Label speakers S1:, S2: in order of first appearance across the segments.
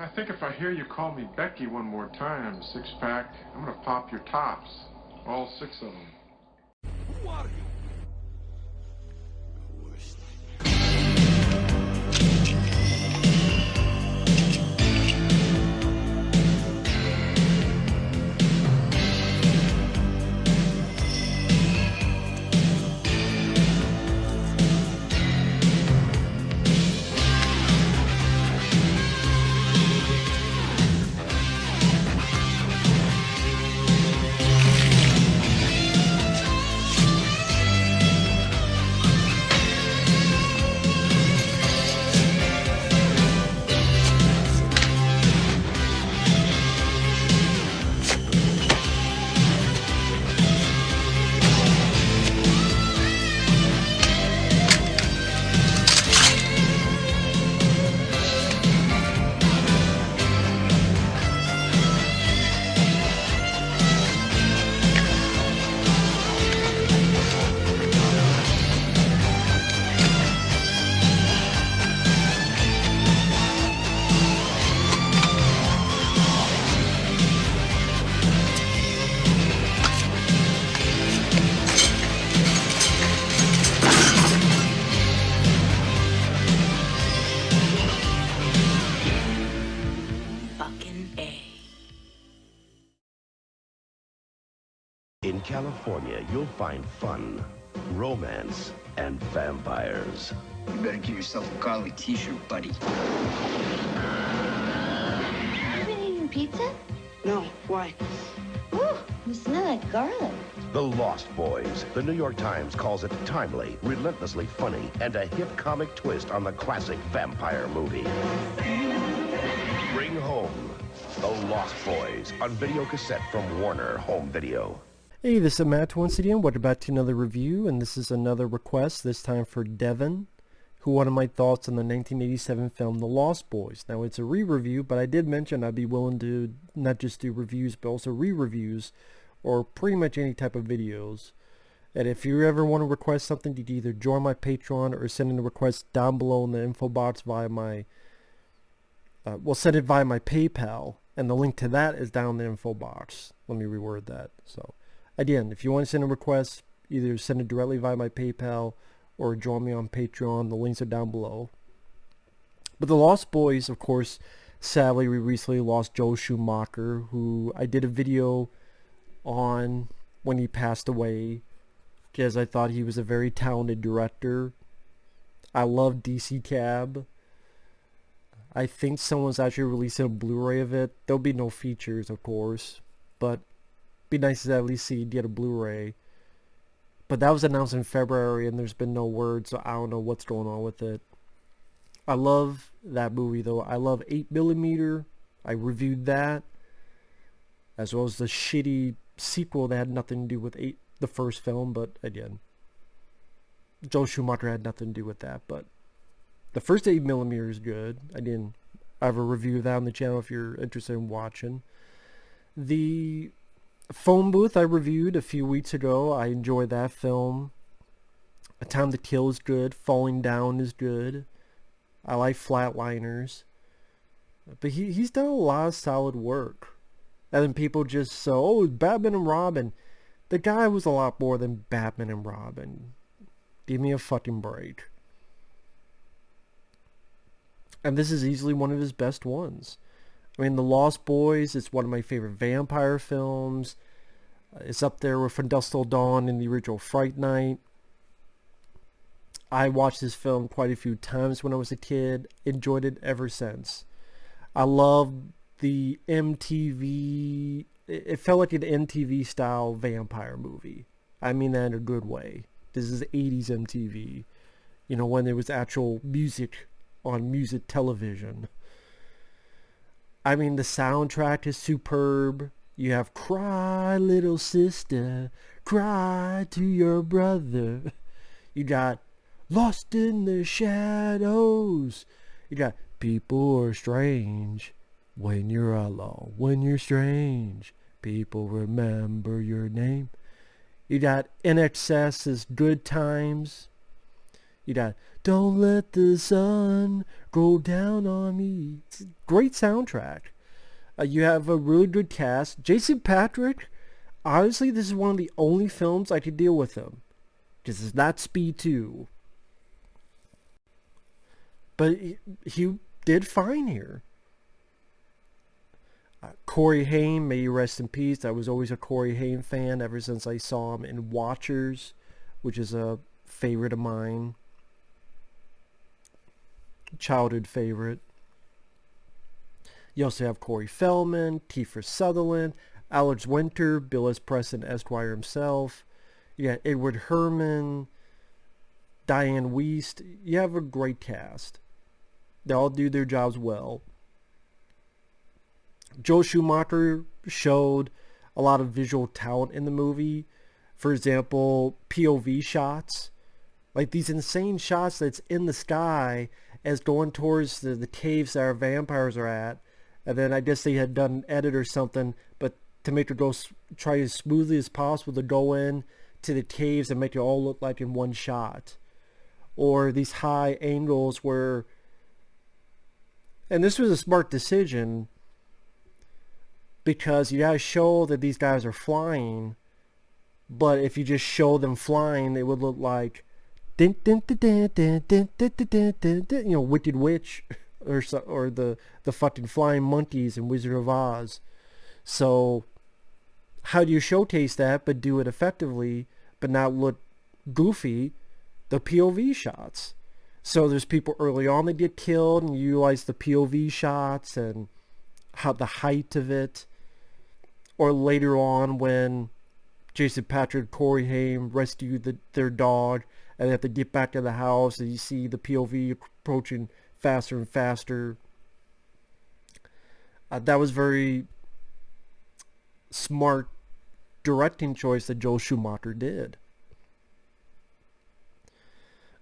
S1: I think if I hear you call me Becky one more time, six-pack, I'm gonna pop your tops. All 6 of them.
S2: Who are you?
S3: In California, you'll find fun, romance, and vampires.
S4: You better get yourself a garlic t-shirt, buddy.
S5: You been eating pizza?
S6: No, why?
S5: Ooh, you smell like garlic.
S3: The Lost Boys. The New York Times calls it timely, relentlessly funny, and a hip comic twist on the classic vampire movie. Bring home The Lost Boys on video cassette from Warner Home Video.
S7: Hey, this is Matt once again. Welcome back to another review, and this is another request, this time for Devon, who wanted my thoughts on the 1987 film The Lost Boys. Now, it's a re-review, but I did mention I'd be willing to not just do reviews, but also re-reviews, or pretty much any type of videos. And if you ever want to request something, you can either join my Patreon or send in a request down below in the info box via my, send it via my PayPal, and the link to that is down in the info box. Let me reword that. So, again, if you want to send a request, either send it directly via my PayPal or join me on Patreon. The links are down below. But The Lost Boys, of course, sadly, we recently lost Joel Schumacher, who I did a video on when he passed away, because I thought he was a very talented director. I love DC Cab. I think someone's actually releasing a Blu-ray of it. There'll be no features, of course, but be nice to at least see get a Blu-ray. But that was announced in February, and there's been no word, so I don't know what's going on with it. I love that movie, though. I love 8mm. I reviewed that, as well as the shitty sequel that had nothing to do with the first film, but again, Joel Schumacher had nothing to do with that. But the first 8mm is good. I have a review of that on the channel if you're interested in watching. The Phone Booth I reviewed a few weeks ago. I enjoyed that film. A Time to Kill is good. Falling Down is good. I like Flatliners. But he's done a lot of solid work. And then people just say, oh, Batman and Robin. The guy was a lot more than Batman and Robin. Give me a fucking break. And this is easily one of his best ones. I mean, The Lost Boys, it's one of my favorite vampire films. It's up there with From Dusk Till Dawn and the original Fright Night. I watched this film quite a few times when I was a kid. Enjoyed it ever since. I love the MTV... It felt like an MTV style vampire movie. I mean that in a good way. This is 80s MTV. You know, when there was actual music on music television. I mean, the soundtrack is superb. You have Cry Little Sister, Cry to Your Brother. You got Lost in the Shadows. You got People Are Strange when you're alone, when you're strange. People remember your name. You got NXS's Good Times. You got Don't Let the Sun Go Down on Me. It's a great soundtrack. You have a really good cast. Jason Patric, honestly, this is one of the only films I could deal with him. Because it's not Speed 2. But he did fine here. Corey Haim, may you rest in peace. I was always a Corey Haim fan ever since I saw him in Watchers, which is a favorite of mine. Childhood favorite. You also have Corey Feldman, Kiefer Sutherland, Alex Winter, Bill S. Preston Esquire himself. You got Edward Herrmann, Dianne Wiest. You have a great cast. They all do their jobs well. Joel Schumacher showed a lot of visual talent in the movie. For example, POV shots. Like these insane shots that's in the sky as going towards the caves that our vampires are at. And then I guess they had done an edit or something, but to make it go try as smoothly as possible to go in to the caves and make it all look like in one shot. Or these high angles where, and this was a smart decision, because you gotta show that these guys are flying, but if you just show them flying, it would look like Wicked Witch or the fucking flying monkeys in Wizard of Oz. So how do you showcase that but do it effectively but not look goofy? The POV shots. So there's people early on that get killed and you utilize the POV shots and how the height of it. Or later on when Jason Patric, Corey Haim rescue their dog and they have to get back to the house and you see the POV approaching faster and faster. That was very smart directing choice that Joel Schumacher did.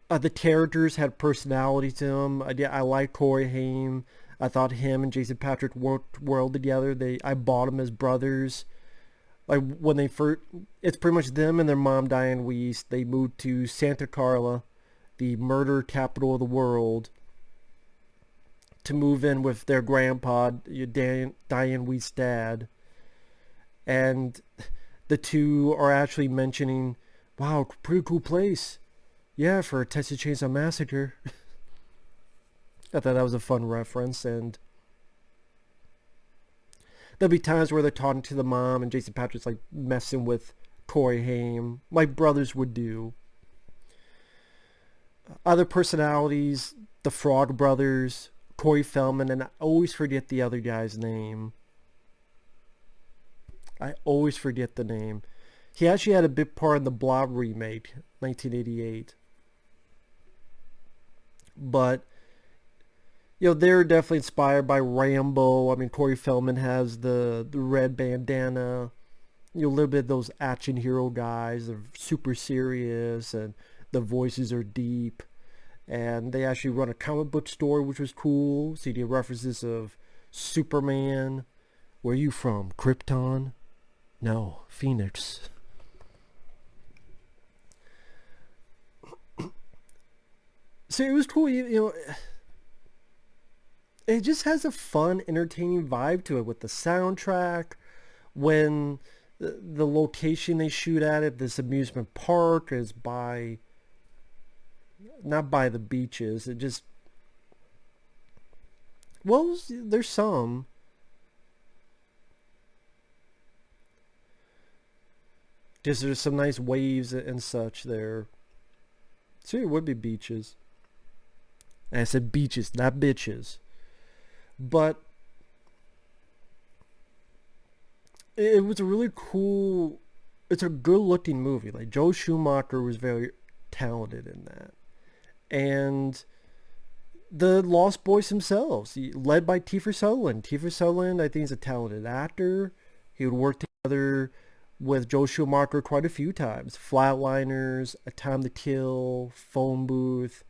S7: The characters had personality to them. I like Corey Haim. I thought him and Jason Patric worked well together. I bought them as brothers. Like when they first, it's pretty much them and their mom Dianne Wiest. They moved to Santa Carla, the murder capital of the world, to move in with their grandpa, Dianne Wiest's dad. And the two are actually mentioning, wow, pretty cool place. Yeah, for a Texas Chainsaw Massacre. I thought that was a fun reference, and there'll be times where they're talking to the mom and Jason Patric's like messing with Corey Haim, like brothers would do. Other personalities, the Frog Brothers, Corey Feldman, and I always forget the other guy's name. I always forget the name. He actually had a big part in the Blob remake, 1988. But they're definitely inspired by Rambo. I mean, Corey Feldman has the red bandana. A little bit of those action hero guys. They're super serious, and the voices are deep. And they actually run a comic book store, which was cool. So you get references of Superman. Where are you from? Krypton? No, Phoenix. So it was cool, it just has a fun, entertaining vibe to it with the soundtrack. When the location they shoot at this amusement park, is not by the beaches. It just, well, there's some. Because there's some nice waves and such there. So it would be beaches. And I said beaches, not bitches. But it was a really cool, it's a good looking movie. Like Joel Schumacher was very talented in that. And the Lost Boys themselves, led by Kiefer Sutherland. Kiefer Sutherland, I think, is a talented actor. He would work together with Joel Schumacher quite a few times. Flatliners, A Time to Kill, Phone Booth.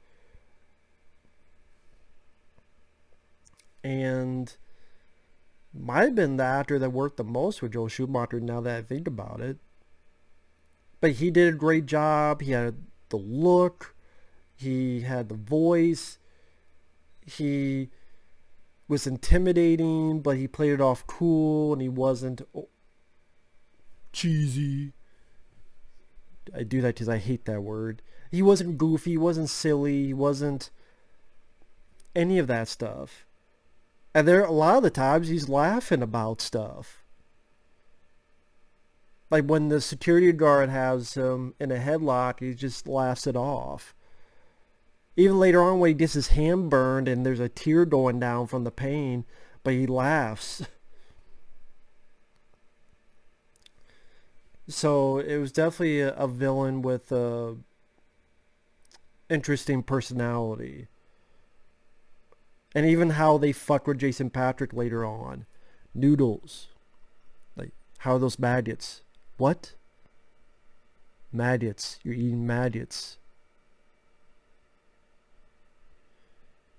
S7: And might have been the actor that worked the most with Joel Schumacher now that I think about it. But he did a great job. He had the look. He had the voice. He was intimidating, but he played it off cool, and he wasn't cheesy. I do that because I hate that word. He wasn't goofy. He wasn't silly. He wasn't any of that stuff. And there, a lot of the times, he's laughing about stuff. Like when the security guard has him in a headlock, he just laughs it off. Even later on when he gets his hand burned and there's a tear going down from the pain, but he laughs. So it was definitely a villain with a interesting personality. And even how they fuck with Jason Patric later on. Noodles. Like, how are those maggots? What? Maggots. You're eating maggots.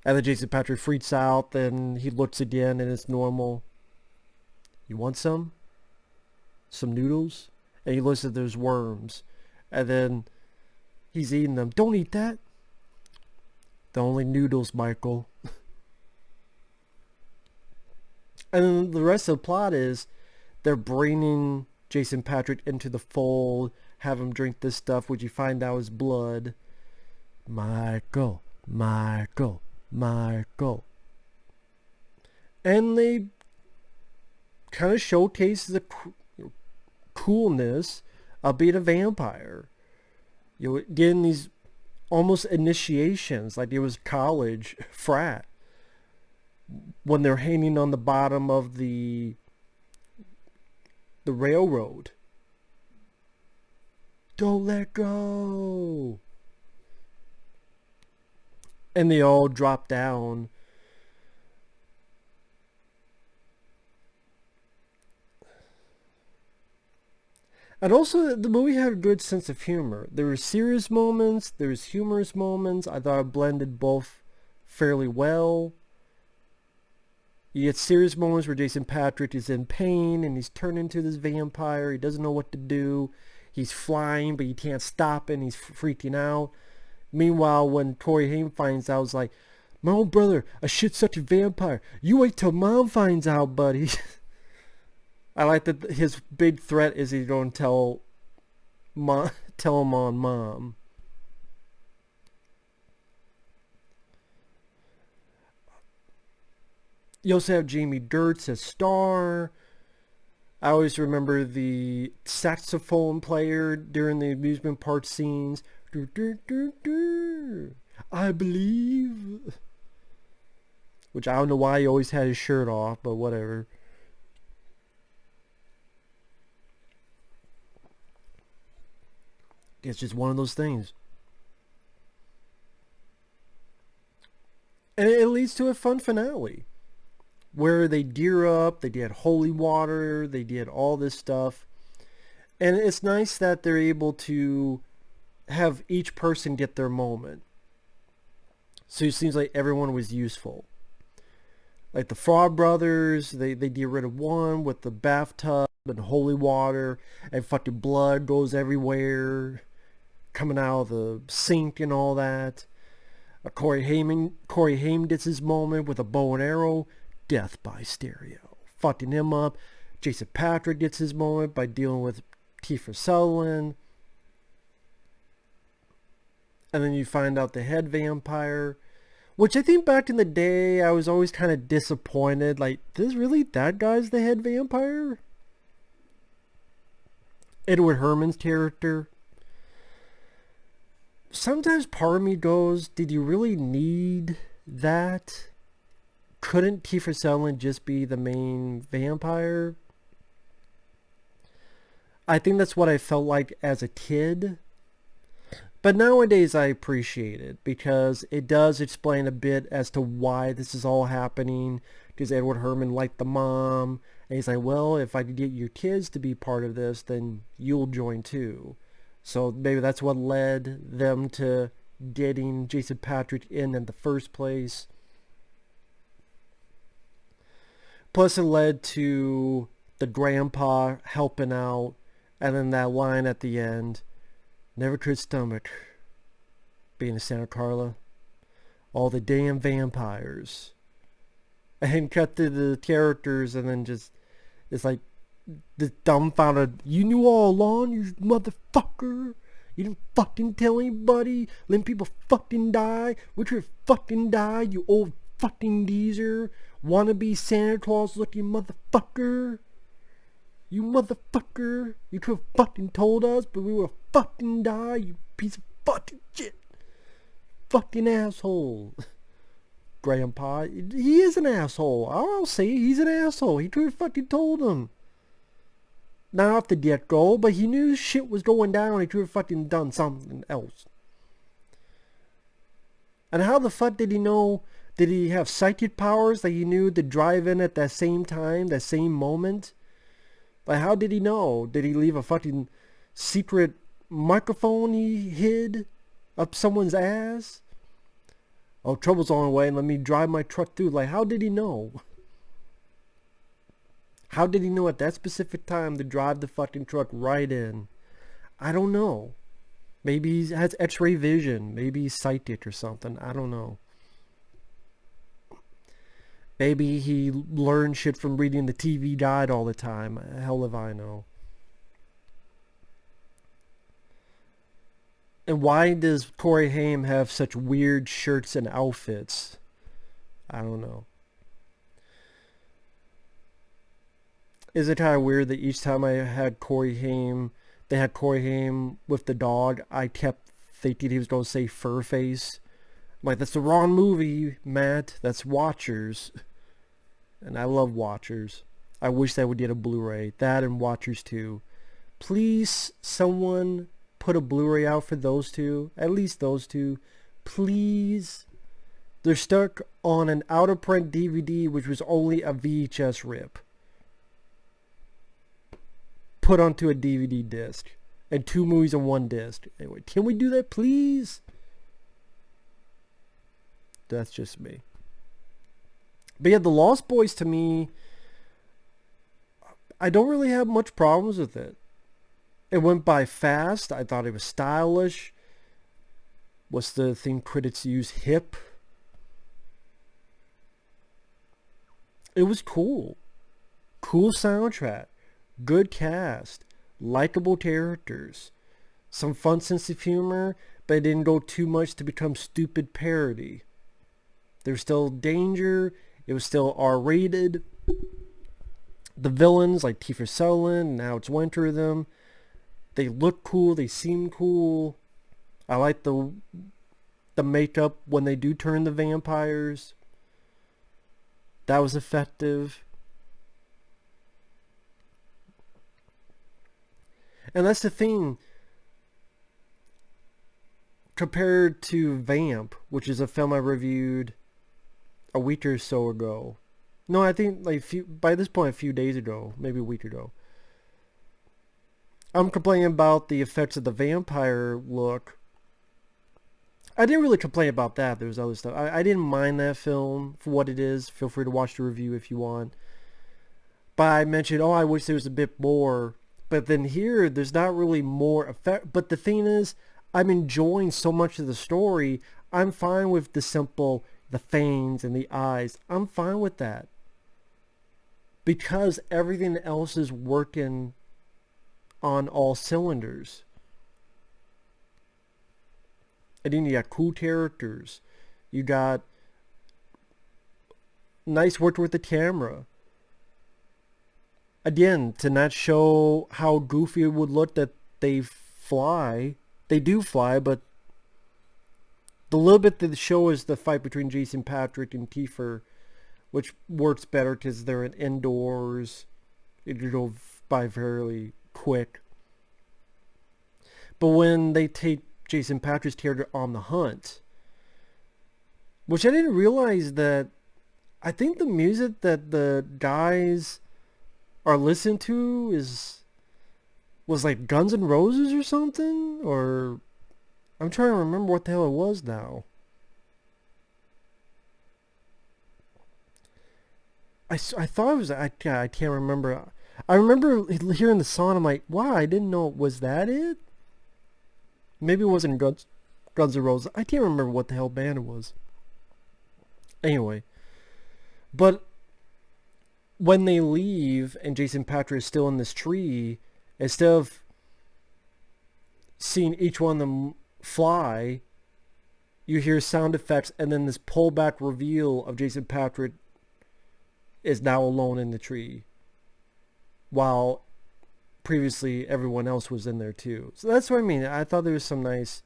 S7: And then Jason Patric freaks out, then he looks again and it's normal. You want some? Some noodles? And he looks at those worms. And then he's eating them. Don't eat that. They're only noodles, Michael. And then the rest of the plot is they're bringing Jason Patric into the fold, have him drink this stuff, which you find out is blood. Michael, Michael, Michael. And they kind of showcase the coolness of being a vampire. You know, getting these almost initiations, like it was college frat. When they're hanging on the bottom of the railroad. Don't let go. And they all drop down. And also, the movie had a good sense of humor. There were serious moments, there was humorous moments. I thought it blended both fairly well. You get serious moments where Jason Patric is in pain and he's turned into this vampire. He doesn't know what to do. He's flying, but he can't stop it, and he's freaking out. Meanwhile, when Haim finds out, it's like, my own brother, a shit such a vampire. You wait till Mom finds out, buddy. I like that his big threat is he's going to tell him on Mom. You also have Gertz as star. I always remember the saxophone player during the amusement park scenes. I believe. Which I don't know why he always had his shirt off, but whatever. It's just one of those things. And it leads to a fun finale, where they gear up, they get holy water, they did all this stuff. And it's nice that they're able to have each person get their moment. So it seems like everyone was useful. Like the Frog Brothers, they get rid of one with the bathtub and holy water, and fucking blood goes everywhere, coming out of the sink and all that. Corey Haim gets his moment with a bow and arrow. Death by stereo. Fucking him up. Jason Patric gets his moment by dealing with Kiefer Sutherland. And then you find out the head vampire. Which I think back in the day, I was always kind of disappointed. Like, this really, that guy's the head vampire? Edward Herrmann's character. Sometimes part of me goes, did you really need that? Couldn't Kiefer Sutherland just be the main vampire? I think that's what I felt like as a kid. But nowadays I appreciate it because it does explain a bit as to why this is all happening. Because Edward Herrmann liked the mom. And he's like, well, if I could get your kids to be part of this, then you'll join too. So maybe that's what led them to getting Jason Patric in the first place. Plus it led to the grandpa helping out, and then that line at the end, never could stomach being a Santa Carla. All the damn vampires. And cut to the characters and then just, it's like, this dumbfounded, you knew all along, you motherfucker. You didn't fucking tell anybody. Letting people fucking die. Would you fucking die, you old fucking geezer. Wannabe Santa Claus looking motherfucker. You motherfucker. You could have fucking told us, but we would have fucking died, you piece of fucking shit. Fucking asshole. Grandpa, he is an asshole. I'll say he's an asshole. He could have fucking told him. Not off the get-go, but he knew shit was going down. He could have fucking done something else. And how the fuck did he know? Did he have psychic powers that he knew to drive in at that same time, that same moment? Like, how did he know? Did he leave a fucking secret microphone he hid up someone's ass? Oh, trouble's on the way, and let me drive my truck through. Like, how did he know? How did he know at that specific time to drive the fucking truck right in? I don't know. Maybe he has x-ray vision. Maybe he's psychic or something. I don't know. Maybe he learned shit from reading the TV Guide all the time. Hell if I know. And why does Corey Haim have such weird shirts and outfits? I don't know. Is it kind of weird that each time I had Corey Haim, they had Corey Haim with the dog, I kept thinking he was going to say Furface. I'm like, that's the wrong movie, Matt. That's Watchers. And I love Watchers. I wish they would get a Blu-ray. That and Watchers 2. Please, someone put a Blu-ray out for those two. At least those two. Please. They're stuck on an out-of-print DVD, which was only a VHS rip. Put onto a DVD disc. And 2 movies on 1 disc. Anyway, can we do that, please? That's just me. But yeah, The Lost Boys, to me, I don't really have much problems with it. It went by fast. I thought it was stylish. What's the thing critics use? Hip. It was cool. Cool soundtrack. Good cast. Likable characters. Some fun sense of humor, but it didn't go too much to become stupid parody. There's still danger. It was still R-rated. The villains, like Kiefer Sutherland, now it's Winter of them. They look cool. They seem cool. I like the makeup when they do turn the vampires. That was effective. And that's the thing. Compared to Vamp, which is a film I reviewed a week or so ago. No, I think like by this point a few days ago, maybe a week ago. I'm complaining about the effects of the vampire look. I didn't really complain about that. There was other stuff. I didn't mind that film for what it is. Feel free to watch the review if you want. But I mentioned, oh, I wish there was a bit more. But then here, there's not really more effect. But the thing is, I'm enjoying so much of the story. I'm fine with the simple, the fangs and the eyes. I'm fine with that. Because everything else is working on all cylinders. And then you got cool characters. You got nice work with the camera. Again, to not show how goofy it would look that they fly. They do fly, but the little bit that the show is the fight between Jason Patric and Kiefer, which works better because they're in indoors. It could go by fairly quick. But when they take Jason Patric's character on the hunt, which I didn't realize that, I think the music that the guys are listening to was like Guns N' Roses or something, or I'm trying to remember what the hell it was now. I thought it was, I can't remember. I remember hearing the song, I'm like, wow, I didn't know, was that it? Maybe it wasn't Guns N' Roses. I can't remember what the hell band it was. Anyway. But when they leave and Jason Patric is still in this tree, instead of seeing each one of them fly, you hear sound effects and then this pullback reveal of Jason Patric is now alone in the tree, while previously everyone else was in there too. So that's what I mean. I thought there was some nice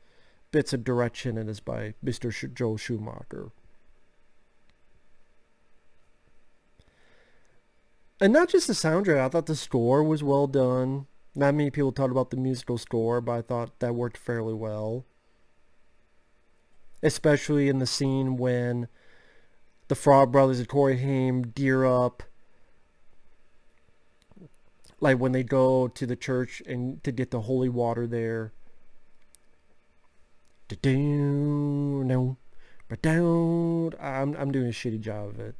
S7: bits of direction in this by Mr. Joel Schumacher. And not just the soundtrack, I thought the score was well done. Not many people talked about the musical score, but I thought that worked fairly well. Especially in the scene when the Frog Brothers and Corey Haim deer up. Like when they go to the church and to get the holy water there. I'm doing a shitty job of it.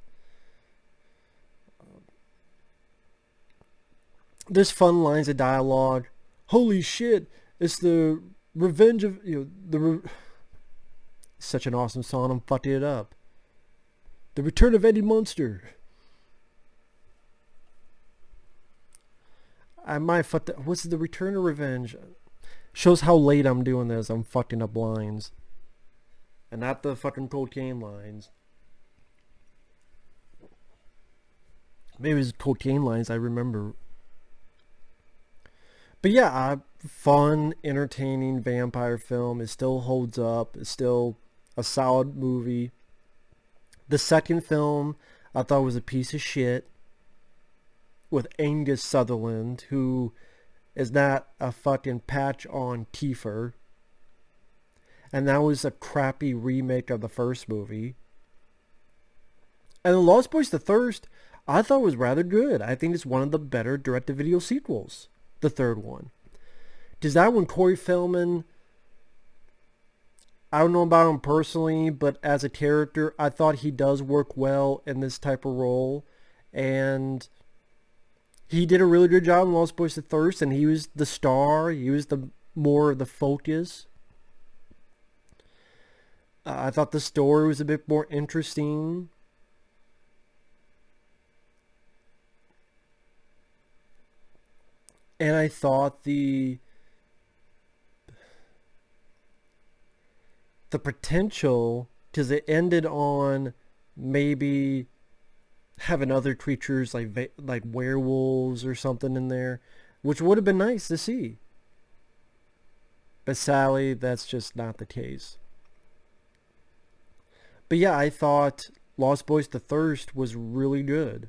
S7: There's fun lines of dialogue. Holy shit! It's the revenge of such an awesome song. I'm fucking it up. The Return of Eddie Munster. I might fuck that. What's the Return of Revenge? Shows how late I'm doing this. I'm fucking up lines, and not the fucking cocaine lines. Maybe it's cocaine lines. I remember. But yeah, fun, entertaining vampire film. It still holds up. It's still a solid movie. The second film I thought was a piece of shit with Angus Sutherland, who is not a fucking patch on Kiefer. And that was a crappy remake of the first movie. And The Lost Boys: The Thirst, I thought was rather good. I think it's one of the better direct-to-video sequels. The third one. Does that one, Corey Feldman, I don't know about him personally, but as a character, I thought he does work well in this type of role. And he did a really good job in Lost Boys: The Thirst, and he was the star. He was the more of the focus. I thought the story was a bit more interesting. And I thought the potential, because it ended on maybe having other creatures like werewolves or something in there, which would have been nice to see. But sadly, that's just not the case. But yeah, I thought Lost Boys: The Thirst was really good.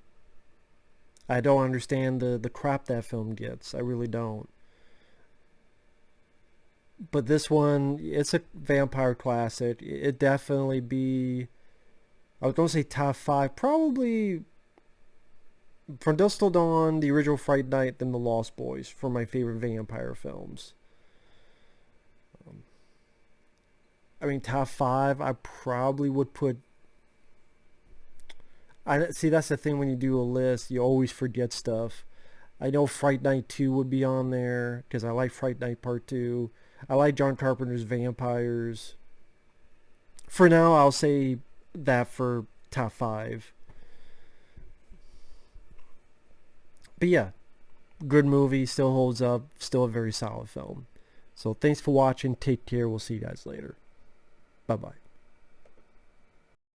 S7: I don't understand the crap that film gets. I really don't. But this one, it's a vampire classic. It definitely be, I was going to say top 5. Probably From Dusk Till Dawn, the original Fright Night, then The Lost Boys for my favorite vampire films. I mean, top 5, I probably would put... See, that's the thing when you do a list. You always forget stuff. I know Fright Night 2 would be on there because I like Fright Night Part 2. I like John Carpenter's Vampires. For now, I'll say that for top 5. But yeah, good movie. Still holds up. Still a very solid film. So thanks for watching. Take care. We'll see you guys later. Bye-bye.